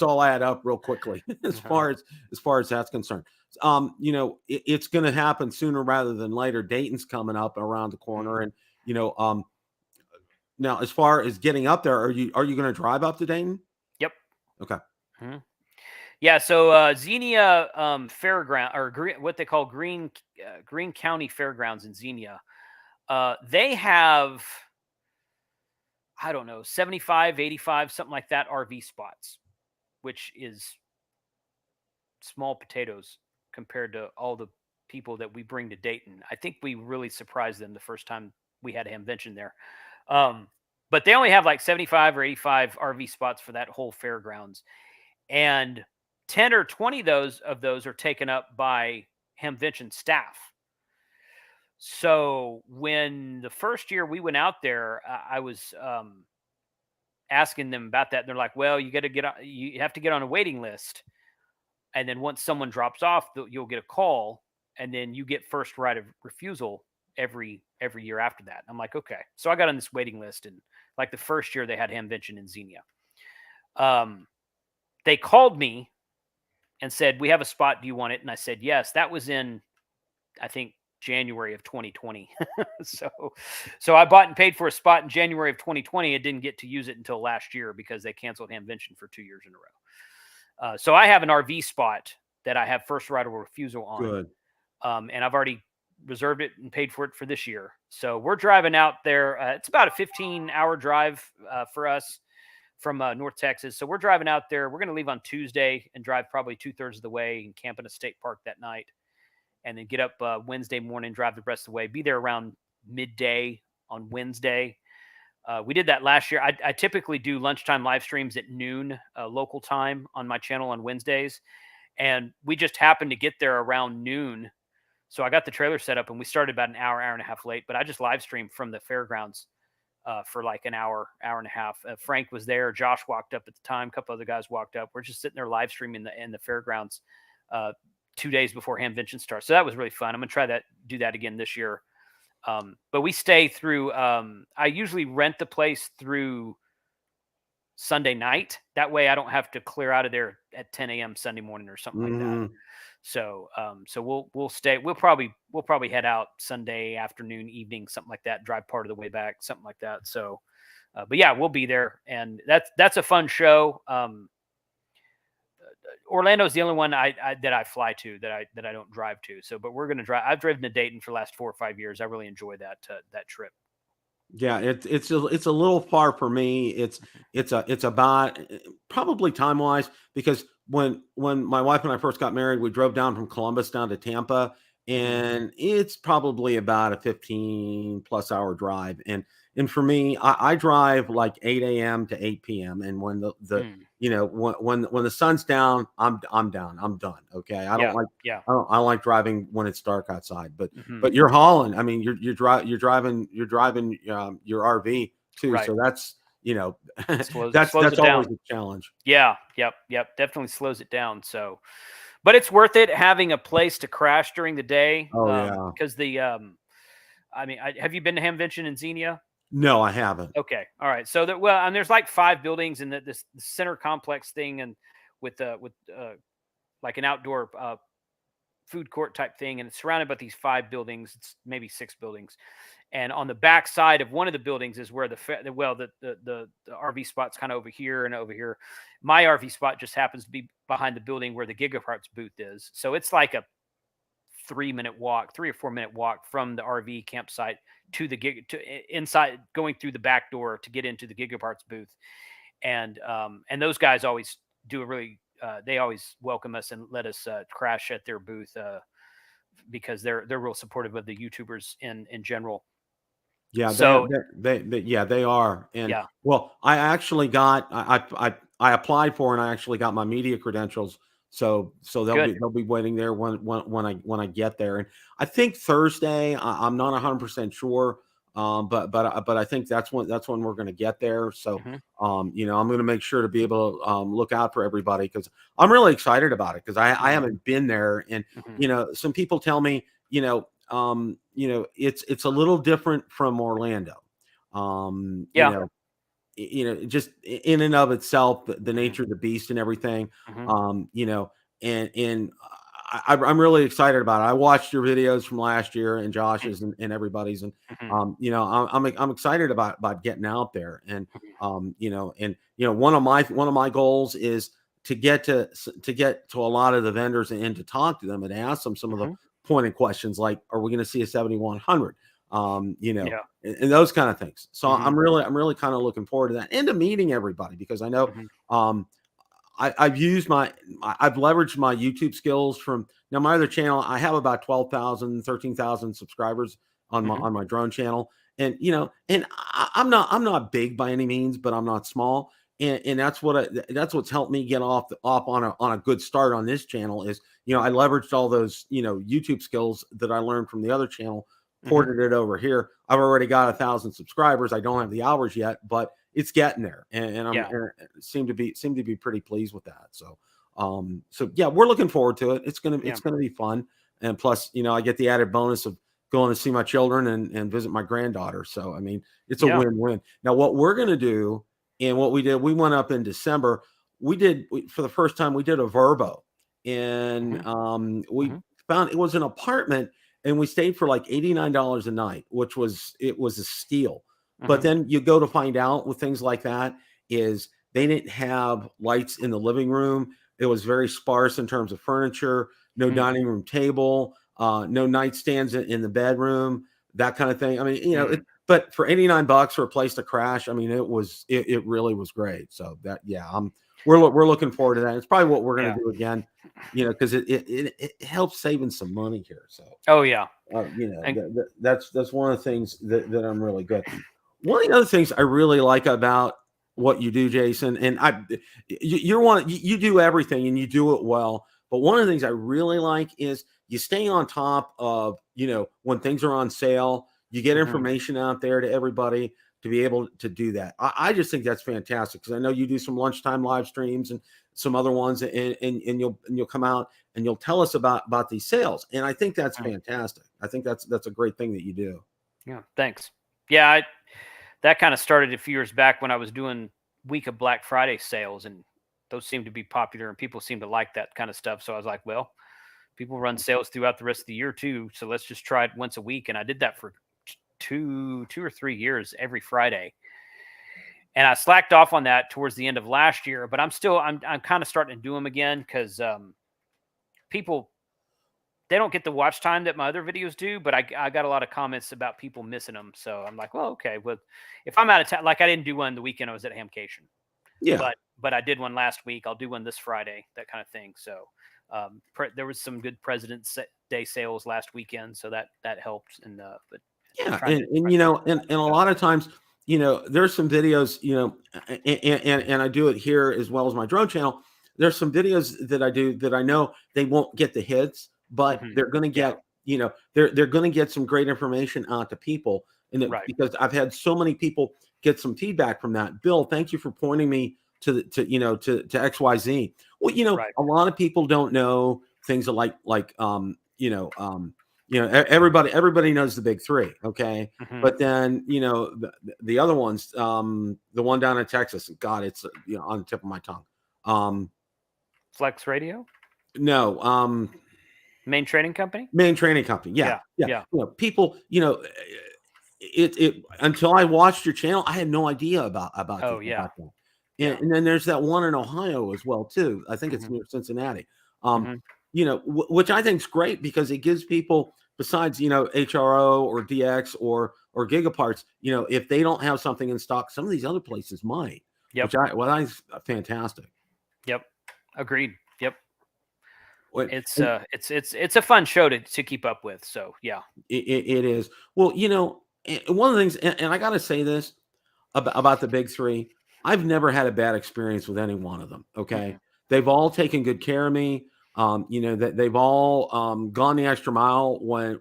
all add up real quickly Uh-huh. as far as that's concerned. It's going to happen sooner rather than later. Dayton's coming up around the Mhm. corner, and you know, now as far as getting up there, are you going to drive up to Dayton? Yep. Okay, Mhm. Yeah. So Xenia Fairground, or what they call Green County Fairgrounds in Xenia. They have, I don't know, 75, 85, something like that RV spots, which is small potatoes compared to all the people that we bring to Dayton. I think we really surprised them the first time we had Hamvention there. Um, but they only have like 75 or 85 RV spots for that whole fairgrounds. And 10 or 20 of those are taken up by Hamvention staff. So when the first year we went out there, I was asking them about that. And they're like, well, you got to you have to get on a waiting list. And then once someone drops off, you'll get a call, and then you get first right of refusal every year after that. I'm like, okay. So I got on this waiting list, and like the first year they had Hamvention in Xenia. They called me and said, we have a spot. Do you want it? And I said, yes. That was in, I think, January of 2020. so so I bought and paid for a spot in January of 2020. I didn't get to use it until last year because they canceled Hamvention for 2 years in a row. So I have an RV spot that I have first right of refusal on, good. and I've already reserved it and paid for it for this year. So we're driving out there. It's about a 15-hour drive for us from North Texas. So we're driving out there. We're going to leave on Tuesday and drive probably 2/3 of the way and camp in a state park that night, and then get up Wednesday morning, drive the rest of the way, be there around midday on Wednesday. We did that last year. I typically do lunchtime live streams at noon local time on my channel on Wednesdays. And we just happened to get there around noon. So I got the trailer set up and we started about an hour, hour and a half late, but I just live streamed from the fairgrounds for like an hour, hour and a half. Frank was there. Josh walked up at the time. A couple other guys walked up. We're just sitting there live streaming in the fairgrounds 2 days before Hamvention starts. So that was really fun. I'm going to try do that again this year. But we stay through, I usually rent the place through Sunday night. That way I don't have to clear out of there at 10 a.m. Sunday morning or something like that. Mhm. So, so we'll stay, we'll probably head out Sunday afternoon, evening, something like that, drive part of the way back, something like that. So, but yeah, we'll be there, and that's a fun show. Orlando's the only one that I fly to that I don't drive to. So, but we're going to drive. I've driven to Dayton for the last 4 or 5 years. I really enjoy that trip. Yeah, it's a little far for me. It's about probably time wise because when my wife and I first got married, we drove down from Columbus down to Tampa, Hmm. and it's probably about a 15 plus hour drive. And for me, I drive like 8 a.m. to 8 p.m. And when the Mm. when the sun's down, I'm down. I'm done. Okay, Yeah. Yeah. I don't like driving when it's dark outside, Hmm. but you're hauling. I mean, you're driving your RV too. Right. So that's Slows that's it always down. a challenge. Yeah. Yep. Yep. Definitely slows it down. So, but it's worth it having a place to crash during the day. Oh yeah. Because I mean, have you been to Hamvention in Xenia? No, I haven't. Okay. All right. So and there's like 5 buildings in this center complex thing, and with like an outdoor food court type thing, and it's surrounded by these 5 buildings. It's maybe 6 buildings, and on the back side of one of the buildings is where the RV spot's kind of over here and over here. My RV spot just happens to be behind the building where the Gigaparts booth is, so it's like a 3-minute walk, 3 or 4 minute walk from the RV campsite to inside, going through the back door to get into the Gigaparts booth. And those guys always do a really they always welcome us and let us crash at their booth because they're real supportive of the YouTubers in general. Yeah, So yeah, they are. And yeah, well, I actually got I applied for and I actually got my media credentials. So good. they'll be waiting there when I get there. And I think Thursday, I'm not 100% sure. But I think that's when we're going to get there. So Hmm. I'm going to make sure to be able to look out for everybody because I'm really excited about it because I Hmm. haven't been there. And Hmm. some people tell me, it's a little different from Orlando. You Yeah. know, just in and of itself, the Mhm. nature of the beast and everything. Mhm. Um, you know, and I'm really excited about it. I watched your videos from last year and Mhm. Josh's and everybody's, and Mhm. I'm excited about getting out there, and Mhm. one of my goals is to get to a lot of the vendors and to talk to them and ask them some of the Mhm. pointed questions like, are we going to see a 7100? Yeah. And those kind of things. So Mhm. I'm really kind of looking forward to that and to meeting everybody, because I know Mhm. um, I've leveraged my YouTube skills from now my other channel. I have about 12,000, 13,000 subscribers Mhm. on my drone channel. And, I'm not big by any means, but I'm not small. And that's what's helped me get off on a good start on this channel is, I leveraged all those, YouTube skills that I learned from the other channel, Mhm. ported it over here. I've already got 1,000 subscribers. I don't have the hours yet, but it's getting there, and I'm Yeah. seem to be pretty pleased with that. So yeah, we're looking forward to it. Yeah. It's gonna be fun, and plus, I get the added bonus of going to see my children and visit my granddaughter. So I mean, it's a Yeah. win-win. Now, what we're gonna do, and what we did, we went up in December. For the first time, we did a Verbo, and Mhm. we Mhm. found it was an apartment, and we stayed for like $89 a night, which was it was a steal. But Mhm. then you go to find out with things like that is they didn't have lights in the living room. It was very sparse in terms of furniture, no Mhm. dining room table, no nightstands in the bedroom, that kind of thing. I mean, Mhm. but for $89 for a place to crash, I mean, it really was great. So that, yeah, we're looking forward to that. It's probably what we're going Yeah. to do again, because it helps saving some money here. So, Oh yeah. And that's one of the things that I'm really good. One of the other things I really like about what you do, Jason, and you do everything and you do it well. But one of the things I really like is you stay on top of, when things are on sale, you get mhm. information out there to everybody to be able to do that. I just think that's fantastic, because I know you do some lunchtime live streams and some other ones, and you'll come out and you'll tell us about these sales. And I think that's Mhm. fantastic. I think that's a great thing that you do. Yeah. Thanks. Yeah. That kind of started a few years back when I was doing week of Black Friday sales, and those seemed to be popular, and people seemed to like that kind of stuff. So I was like, well, people run sales throughout the rest of the year too, so let's just try it once a week. And I did that for two or 3 years every Friday. And I slacked off on that towards the end of last year, but I'm kind of starting to do them again because people, they don't get the watch time that my other videos do, but I got a lot of comments about people missing them. So I'm like, well, okay, well, if I'm out of town, like I didn't do one the weekend I was at HamCation, Yeah. but I did one last week. I'll do one this Friday, that kind of thing. So there was some good President's Day sales last weekend, so that helped. And but Yeah, trying to and and a lot of times, there's some videos, and I do it here as well as my drone channel. There's some videos that I do that I know they won't get the hits, but hmm they're going to yeah, get, they're going to get some great information out to people, right, because I've had so many people get some feedback from that. Bill, thank you for pointing me to XYZ. Well, right, a lot of people don't know things like everybody knows the big three, okay? hmm But then, the other ones, the one down in Texas, God, it's on the tip of my tongue. Um, Flex Radio, no, main trading company. Main training company. Yeah, Yeah, yeah. yeah. People, it until I watched your channel, I had no idea Oh yeah, about that. yeah. And then there's that one in Ohio as well too. I think it's hmm near Cincinnati. Um, hmm which I think is great, because it gives people, besides HRO or DX or Gigaparts, if they don't have something in stock, some of these other places might, Yep, I think is fantastic. yep. Agreed. Yep. What It's and it's a fun show to keep up with. So yeah. it is. Well, and one of the things, and I got to say this about the big three, I've never had a bad experience with any one of them. Okay, hmm they've all taken good care of me. That they've all gone the extra mile when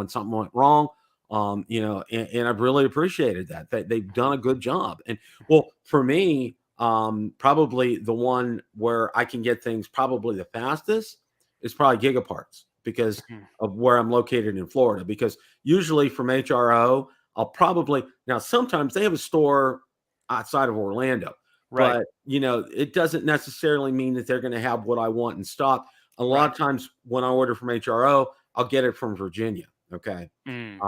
something went wrong. And I've really appreciated that. They've done a good job. And well, for me, probably the one where I can get things probably the fastest is probably Gigaparts. because Mhm. of where I'm located in Florida. Because usually from HRO, I'll probably now sometimes they have a store outside of Orlando, Right. but it doesn't necessarily mean that they're going to have what I want in stock. A lot Right. of times when I order from HRO, I'll get it from Virginia, okay, Mm.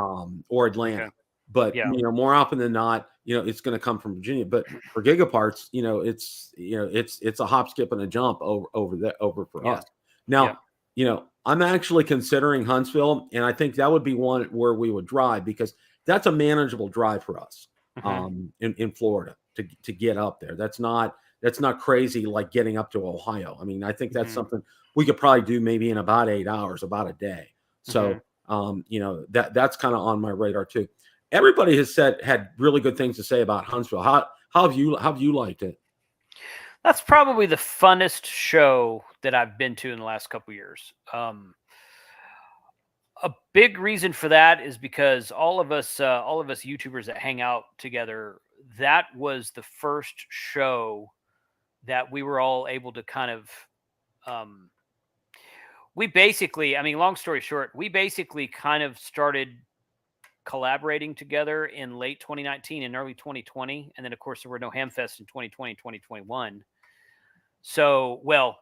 or Okay. Atlanta. But Yeah. more often than not, it's going to come from Virginia. But for Gigaparts, it's a hop, skip, and a jump over for Yeah. us. Yeah. Now, I'm actually considering Huntsville, and I think that would be one where we would drive because that's a manageable drive for us Mhm. in Florida to get up there. That's not crazy like getting up to Ohio. I mean, I think that's Mhm. something we could probably do maybe in about 8 hours, about a day. Mhm. So that's kind of on my radar too. Everybody has had really good things to say about Huntsville. How have you liked it? That's probably the funnest show that I've been to in the last couple years. A big reason for that is because all of us YouTubers that hang out together, that was the first show that we were all able to kind of, um, we basically, I mean, long story short, we basically kind of started collaborating together in late 2019 and early 2020. And then, of course, there were no Hamfest in 2020, 2021. So, well,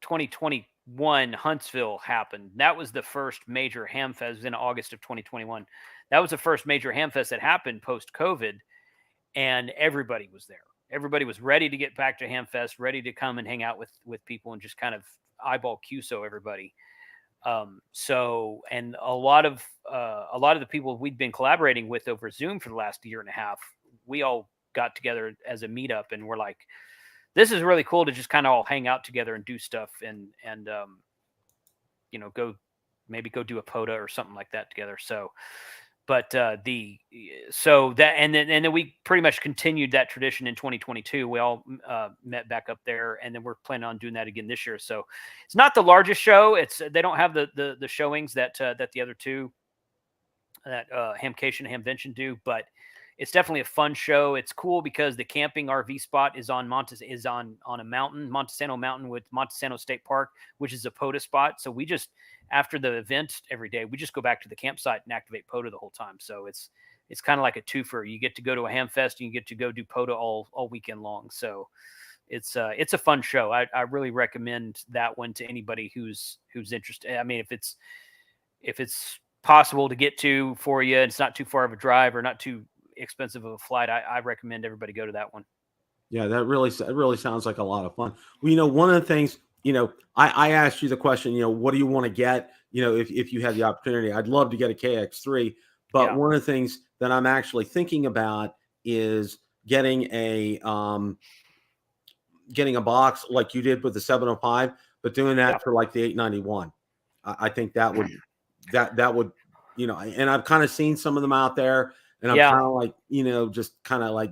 2021 Huntsville happened. That was the first major Hamfest. It was in August of 2021. That was the first major Hamfest that happened post COVID, and everybody was there. Everybody was ready to get back to Hamfest, ready to come and hang out with people and just kind of eyeball QSO everybody. So, and a lot of the people we'd been collaborating with over Zoom for the last year and a half, we all got together as a meetup, and we're like, this is really cool to just kind of all hang out together and do stuff and go maybe go do a POTA or something like that together. So, but the so that and then we pretty much continued that tradition in 2022. We all met back up there, and then we're planning on doing that again this year. So it's not the largest show. They don't have the showings that the other two, that HamCation and Hamvention do, but it's definitely a fun show. It's cool because the camping RV spot is on a mountain, Montesano Mountain with Montesano State Park, which is a POTA spot. So we just, after the event every day, we just go back to the campsite and activate POTA the whole time. So it's kind of like a twofer. You get to go to a Hamfest and you get to go do POTA all weekend long. So it's a fun show. I really recommend that one to anybody who's interested. I mean, if it's possible to get to for you, it's not too far of a drive or not too expensive of a flight, I recommend everybody go to that one. Yeah, that really sounds like a lot of fun. Well, one of the things, I asked you the question, what do you want to get? If you had the opportunity, I'd love to get a KX3, but Yeah. one of the things that I'm actually thinking about is getting a box like you did with the 705, but doing Yeah. that for like the 891. I think that would, and I've kind of seen some of them out there, and I'm Yeah. kind of like, just kind of like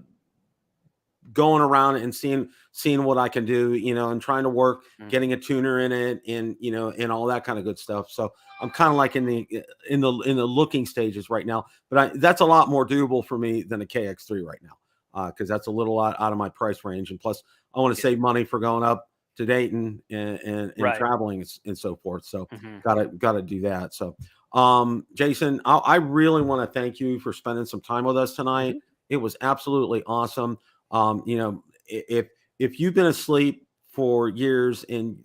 going around and seeing what I can do, and trying to work Mm. getting a tuner in it, and all that kind of good stuff. So I'm kind of like in the looking stages right now, but that's a lot more doable for me than a KX3 right now, because that's a little out of my price range, and plus I want to Yeah. save money for going up to Dayton and Right. traveling and so forth. So Mhm. gotta do that. So Jason, I really want to thank you for spending some time with us tonight. Mhm. It was absolutely awesome. If you've been asleep for years and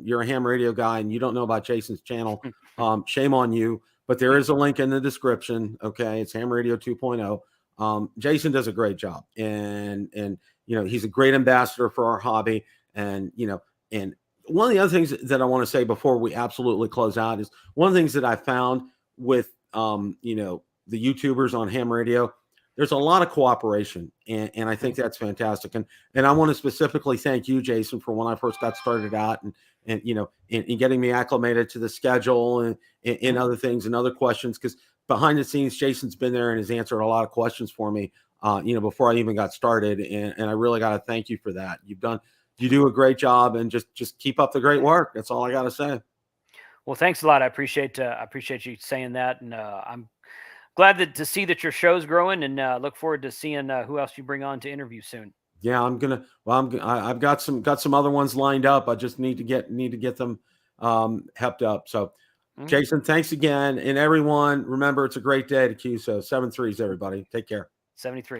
you're a ham radio guy and you don't know about Jason's channel, shame on you. But there is a link in the description. Okay, it's Ham Radio 2.0. Jason does a great job, and he's a great ambassador for our hobby. And one of the other things that I want to say before we absolutely close out is one of the things that I found with the YouTubers on ham radio. There's a lot of cooperation, and I think that's fantastic. And I want to specifically thank you, Jason, for when I first got started out, and getting me acclimated to the schedule and other things and other questions. Because behind the scenes, Jason's been there and has answered a lot of questions for me, before I even got started. And I really got to thank you for that. You do a great job, and just keep up the great work. That's all I got to say. Well, thanks a lot. I appreciate you saying that, and I'm glad to see that your show's growing, and look forward to seeing who else you bring on to interview soon. Yeah, I'm gonna. Well, I've got some other ones lined up. I just need to get them hepped up. So, Mhm. Jason, thanks again. And everyone, remember, it's a great day to QSO. 7 3s, everybody. Take care. 73.